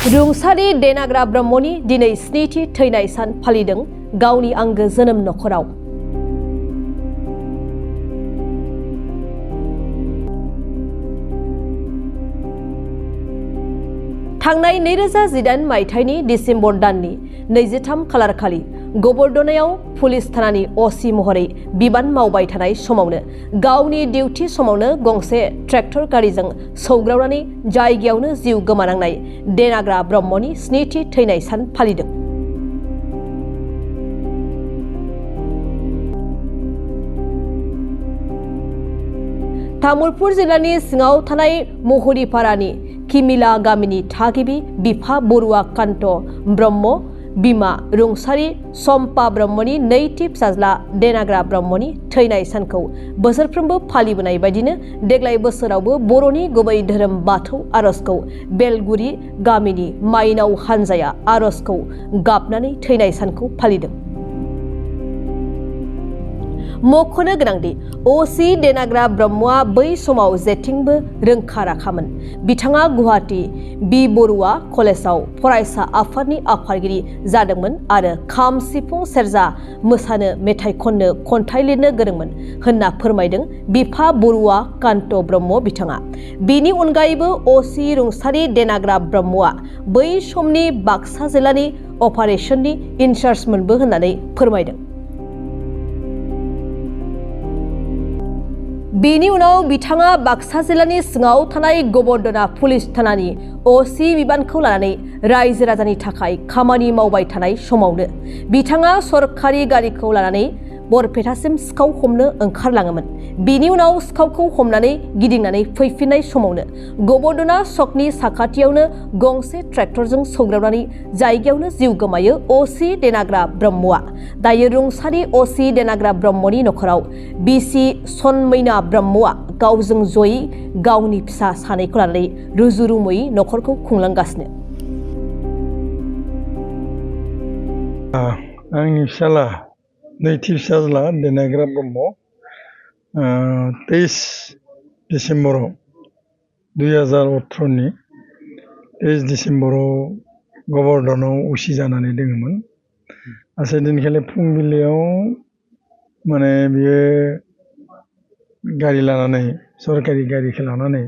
रुंसारि देनाग्रा ब्रह्मनि दिनै स्निथि थैनाय सान फालिदों गावनि आंगो जोनोम नखराव। थांनाय 2018 मायथाइनि डिसेम्बर दाननि 23 खालार खालि गबरदनायाव पुलिस थानानि असि महरै बिबान मावबाय थानाय समावनो गावनि डिउटी समावनो गंसे ट्रेक्टर गारिजों सौग्रावनानै जायगायावनो जिउ गोमानांनाय देनाग्रा ब्रह्मनि स्निथि थैनाय सान फालिदों। तामुलपुर जिल्लानि सिङाव थानाय मुहुरिपारानि किमिला गामिनि थागिबि बिफा बरुवा कान्त ब्रह्म, बिमा रुंसारि सम्पा ब्रह्मनि नैथि फिसाज्ला देनाग्रा ब्रह्मनि थैनाय सानखौ बोसोरफ्रोमबो फालिबोनाय बायदिनो देग्लाय बोसोरावबो बर'नि गुबै धोरोम बाथौ आरजखौ बेलगुरि गामिनि माइनाव हानजाया आरजखौ गाबनानै थैनाय सानखौ फालिदों। मख'नो गोनांदि असि देनाग्रा ब्रह्मआ बै समाव जेथिंबो रोंखा राखामोन। बिथाङा गुवाहाटी बि बरुवा कलेजाव फरायसा आफादनि आफादगिरि जादोंमोन आरो खाम सिफुं सेरजा मोसानो मेथाइ खननो खन्थाइ लिरनो गोरोंमोन होनना फोरमायदों बिफा बरुवा कान्त ब्रह्म बिथाङा। बेनि अनगायैबो असि रुंसारि देनाग्रा ब्रह्मआ बै समनि बाक्सा जिल्लानि अपारेशननि इनचार्जमोनबो होननानै फोरमायदों। बेनि उनाव बिथाङा बाक्सा जिल्लानि सिङाव थानाय गबरदना पुलिस थानानि असि बिबानखौ लानानै रायजो राजानि थाखाय खामानि मावबाय थानाय समावनो बिथाङा सरखारि गारिखौ लानानै बरपेटासिम सिखाव हमनो ओंखारलाङोमोन। बेनि उनाव सिखावखौ हमनानै गिदिंनानै फैफिननाय समावनो गबरदना सकनि साखाथियावनो गंसे ट्रेक्टरजों सौग्रावनानै जायगायावनो जिउ गोमायो असि देनाग्रा ब्रह्मआ। दायो रुंसारि असि देनाग्रा ब्रह्मनि नखराव बिसि सनमैना ब्रह्मआ गावजों जयै गावनि फिसा सानैखौ लानानै रुजु रुमुयै नखरखौ खुंलांगासिनो। आंनि फिसाला नैथि फिसाज्ला देनाग्रा ब्रह्म 23 डिसेम्बराव 2018 नि 23 डिसेम्बराव गबरदनाव उसि जानानै दङमोन। आसे दिनखालि फुंबिलियाव माने बियो गारि लानानै सरकारि गारिखौ लानानै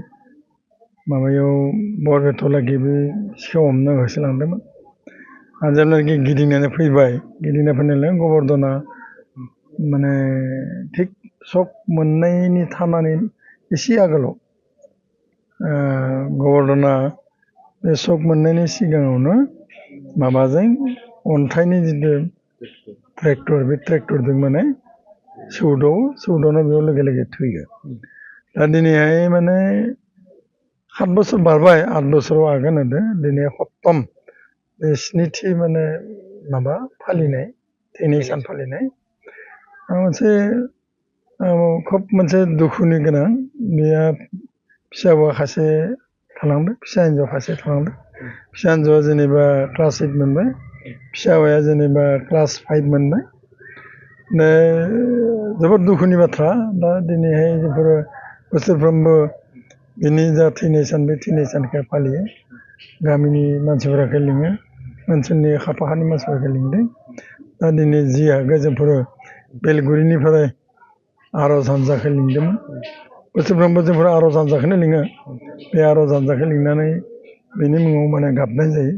माबायाव बरपेटालागि बे सिखाव हमनो होसोलांदोंमोन। आरो जेब्लानाखि गिदिंनानै फैबाय गिदिंना फैनायलाय गबरदना माने थिग सक मोननायनि थानानै एसे आगोलाव गबरदना बे सक मोननायनि सिगाङावनो माबाजों अन्थाइनि जिथु ट्रेक्टर बे ट्रेक्टरजों माने सौदावना बेयाव लोगो लोगो थैयो। दा दिनैहाय माने 7 बोसोर बारबाय, 8 बोसोराव आगान होदो दिनै सप्तम बे स्निथि माने माबा फालिनाय थैनाय सान फालिनाय मोनसे खोब मोनसे दुखुनि गोनां। बेहा फिसा हौवा सासे थालांदों, फिसा हिन्जाव सासे थालांदों। फिसा हिन्जावआ जेनेबा क्लास 8 मोनबाय, फिसा हौवाया जेनेबा क्लास 5 मोनबाय। दा जोबोद दुखुनि बाथ्रा। दा दिनैहाय जोंफोरो बोसोरफ्रोमबो बिनि जा थैनाय सान बे थैनाय सानखौ फालियो। गामिनि मानसिफोरखौ लिङो, ओनसोलनि खाफाखानि मानसिफोरखौ लिंदों। दा दिनै जि हागो जोंफोरो बेलगुरिनिफ्राय आरज हान्जाखौ लिंदोंमोन। बोसोरफ्रोमबो जोंफोर आरज हान्जाखौनो लिङो। बे आरज हान्जाखौ लिंनानै बेनि मुङाव माने गाबनाय जायो।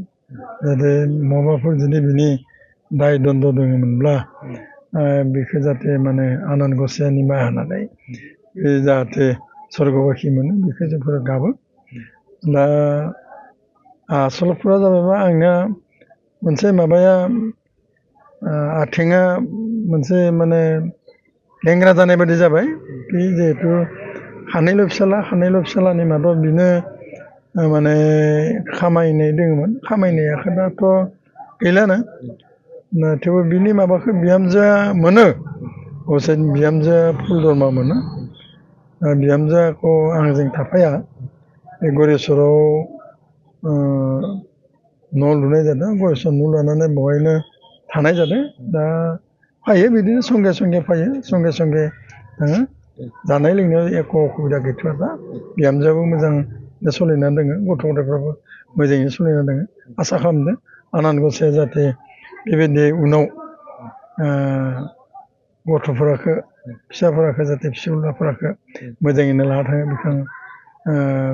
जाहाथे माबाफोर जुदि बिनि दाय दन्द दङमोनब्ला बेखौ जाहाथे माने आनान गसाइया निमाहा होनानै बे जाहाथे स्वर्गबाखि मोनो बेखौ जोंफोर गाबो। दा आसलफोरा जाबायबा आंना मोनसे माबाया आथिङा मोनसे माने लेंग्रा जानाय बायदि जाबाय। बे जिहेथु सानैल' फिसालानि मादाव बिनो माने खामायनाय दङमोन। खामायनायाखौ दाथ' गैलानो। थेवबो बिनि माबाखौ बिहामजोआ मोनो, अबसे बिहामजोआ फुल दरमा मोनो। बिहामजोखौ आंजों थाफाया, बे गरेस्वराव न' लुनाय जादों। गरेस्वर न' लुनानै बेवहायनो थानाय जादों। दा फैयो बिदिनो संगे संगे फैयो, संगे संगे थाङो। जानाय लोंनायाव एख' उसुबिदा गैथ'आ। दा बिहामजोआबो मोजां दा सोलिनानै दङ गथ' गथायफ्राबो मोजाङै सोलिनानै दङ आसा खालामदों आनान गसाइया जाहाथे बेबायदि उनाव गथ'फोरखौ फिसाफोरखौ जाहाथे फिसौलाफोरखौ मोजाङैनो लाना थाङो बेखौ आं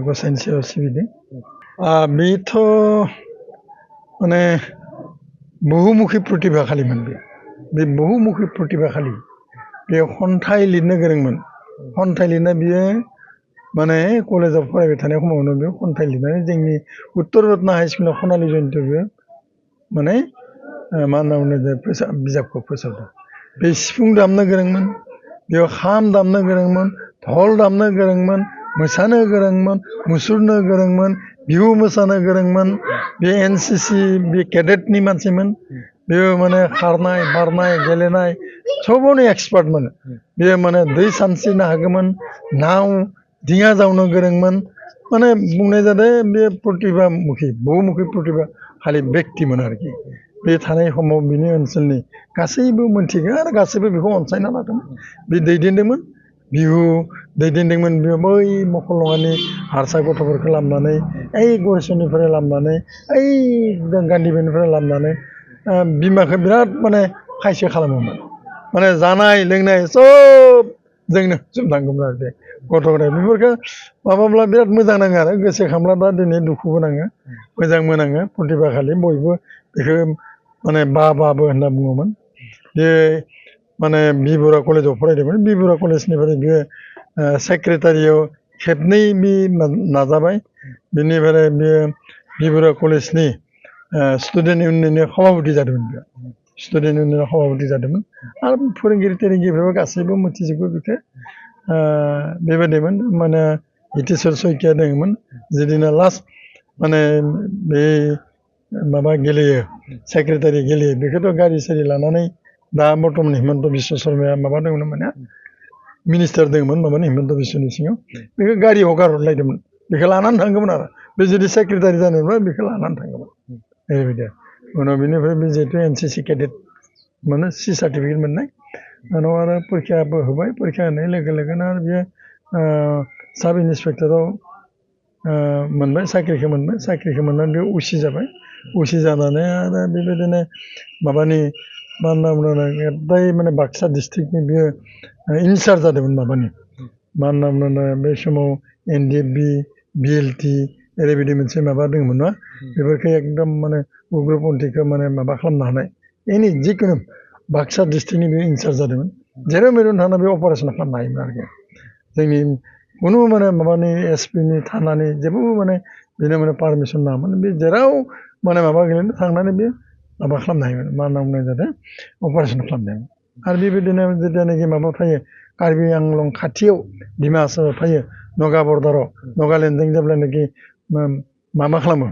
गसाइनि सायाव सिबिदों बेथ' माने बहुमुखि प्रतिभाखालिमोन बे बहुमुखि प्रतिभाखालि बे खन्थाइ लिरनो गोरोंमोन खन्थाइ लिरना बियो माने कलेजाव फरायबाय थानाय समावनो बे खन्थाइ लिरनानै जोंनि उत्तर रत्ना हाइ स्कुलाव खनालि जयन्तीयाव माने मा होनना बुङो बिजाबखौ फोसावदों बे सिफुं दामनो गोरोंमोन बेयाव खाम दामनो गोरोंमोन धल दामनो गोरोंमोन मोसानो गोरोंमोन मुसुरनो गोरोंमोन बिहु मोसानो गोरोंमोन बे एनसिसि बे केडेटनि मानसिमोन बेयो माने खारनाय बारनाय गेलेनाय सबावनो एक्सपार्टमोन बेयो माने दै सानस्रिनो हागौमोन नाव दिङा जावनो गोरोंमोन माने बुंनाय जादों बे प्रतिभामुखि बहुमुखि प्रतिभाखालि बेक्तिमोन आरोखि बे थानाय समाव बिनि ओनसोलनि गासैबो मोनथिगौ आरो गासैबो बेखौ अनसायना लादोंमोन बे दैदेनदोंमोन बिहु दैदेनदोंमोन बेयो बै मखलङानि हारसा गथ'फोरखौ लाबोनानै ओइ गरेसननिफ्राय लाबोनानै ओइ गान्धीबारिनिफ्राय लाबोनानै बिमाखौ बिराद माने खायसो खालामोमोन माने जानाय लोंनाय सब जोंनो जोबनांगौमोन आरो बे गथ' गथाय बेफोरखौ माबाब्ला बिराद मोजां नाङो आरो गोसोखांब्ला दा दिनै दुखुबो नाङो मोजांबो नाङो प्रतिभाखालि बयबो बेखौ माने बाबो होनना बुङोमोन बे माने बिबुरा कलेजाव फरायदोंमोन बिबुरा कलेजनिफ्राय बियो सेक्रेटारियाव खेबनै बि नाजाबाय बिनिफ्राय बियो बिबुरा कलेजनि स्टुडेन्ट इउनियननि सभापति जादोंमोन बियो स्टुडेन्ट इउनियननि सभापति जादोंमोन आरो फोरोंगिरि थोरोंगिरिफ्राबो गासैबो मिथिजोबो बेखौ बेबायदिमोन माने हितेश्वर सयकिया दङमोन जिदिना लास्ट माने बे माबा गेलेयो सेक्रेटारि गेलेयो बेखौथ' गारि सारि लानानै दा बर्तमान हिमन्त बिश्व शर्माया माबा दंमोन माने मिनिस्टार दङमोन माबानि हिमन्त बिश्वनि सिङाव बेखौ गारि हगार हरलायदोंमोन बेखौ लानानै थांगौमोन आरो बे जुदि सेक्रेटारि जानोब्ला बेखौ लानानै थांगौमोन ओरैबायदि उनाव बेनिफ्राय बे जिहेतु एनसिसि केडेट मोनो सि सार्टिफिकेट मोननाय उनाव आरो परिखाबो होबाय परिखा होनाय लोगो लोगोनो आरो बियो साब इन्सपेक्टराव मोनबाय साख्रिखौ मोननानै बे उसि जाबाय उसि जानानै आरो बेबायदिनो माबानि मा होनना बुङो बै माने बाक्सा डिस्ट्रिक्टनि बियो इनचार्ज जादोंमोन माबानि मा होनना बुङो बे समाव NDFB BLT ओरैबायदि मोनसे माबा दङमोन ना बेफोरखौ एकदम माने उग्रपन्थीखौ माने माबा खालामनो हानाय एनि जिखुनु बाक्सा डिस्ट्रिक्टनि बे इनचार्ज जादोंमोन जेराव मेराव थांना बे अपारेसन खालामनो हायोमोन आरोखि जोंनि खुनु माने माबानि एसपिनि थानानि जेबो माने बेनो माने पारमिसन नाङामोन बे जेराव माने माबा गेलेनो थांनानै बे माबा खालामनो हायोमोन मा होनना बुंनाय जादों अपारेसन खालामनो हायोमोन आरो बेबायदिनो जेब्लानाखि माबा फैयो कार्बि आंलं खाथियाव डिमा हासाराव फैयो नगा बर्डाराव नागालेण्डजों जेब्लानाखि माबा खालामो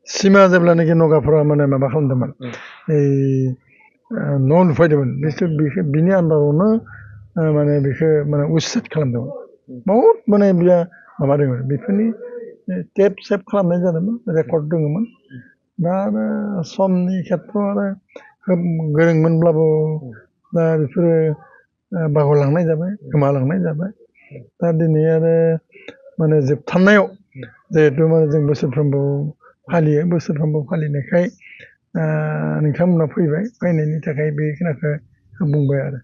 सिमा जेब्लानाखि नगाफोरा माने माबा खालामदोंमोन न' लुफैदोंमोन बिसोर बिनि आन्दारावनो माने बेखौ माने उच्चेद खालामदोंमोन बहुद माने बियो माबा दङमोन बेफोरनि टेप सेप खालामनाय जादोंमोन रेकर्ड दङमोन दा आरो समनि खेथ्रआव आरो खोब गोरोंमोनब्लाबो दा बेफोरो बावगारलांनाय जाबाय गोमालांनाय जाबाय दा दिनै आरो माने जोबथारनायाव जिहेथु माने जों बोसोरफ्रोमबो फालिनायखाय नोंथांमोना फैनायनि थाखाय बे खोनाखौ बुंबाय आरो